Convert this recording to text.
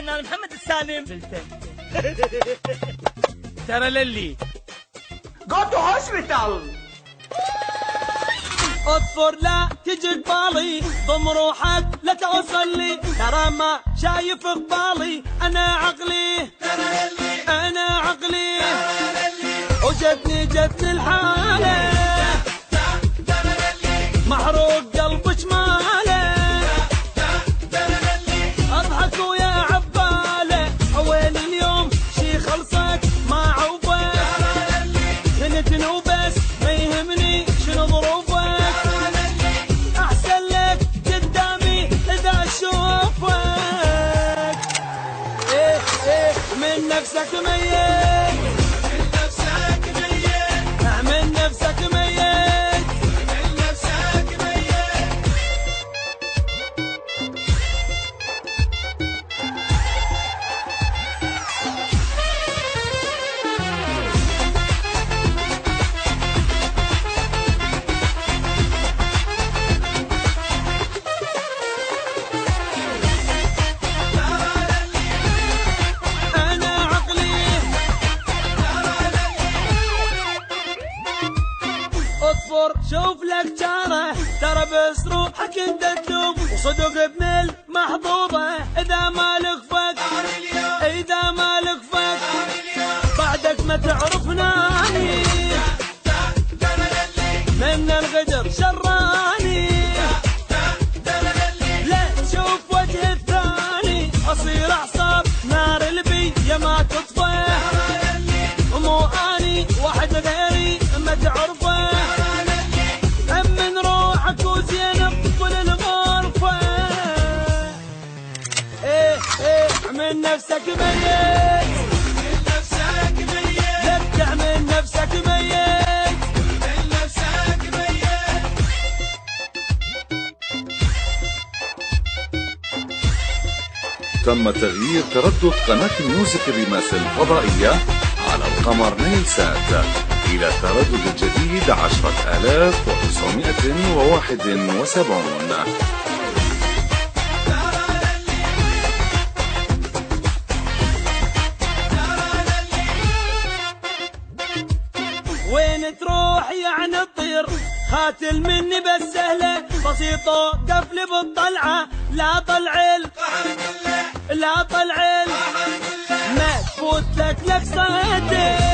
الفنان محمد السالم. ترى للي Go to hospital. اطفر لا تجي قبالي، ضم روحك لا توصل لي، ترى ما شايف قبالي، انا عقلي انا عقلي، وجتني الحالة، محروق قلب شماله، اضحك ويا عباله، ويلي اليوم شي خلصك ما عوفك، سنة وبس ما يهمني شنو ظروفك، احسن لك قدامي اذا اشوفك، ايه من نفسك ميت، من نفسك ميت، اصبر شوف لك جاره، ترى بس روحك انت تلوم، وصدق ابن المحظوظه، اذا ما لغفك اذا ما لغفك، بعدك ما تعرفناني، من الغدر شراني، لا تشوف وجه الثاني، اصير اعصاب نار البي يا ما تطفى، مو اني واحد غيري ما تعرفه، من نفسك ميت، من نفسك ميت، لك من نفسك ميت، من نفسك ميت. تم تغيير تردد قناة ميوزك الريماس الفضائية على القمر نيلسات إلى التردد الجديد 10971. وين تروح يعني تطير، خاتل مني بس سهلة بسيطة، قفل بالطلعة لا طلعل لا طلعل، ما تفوت لك صيدة،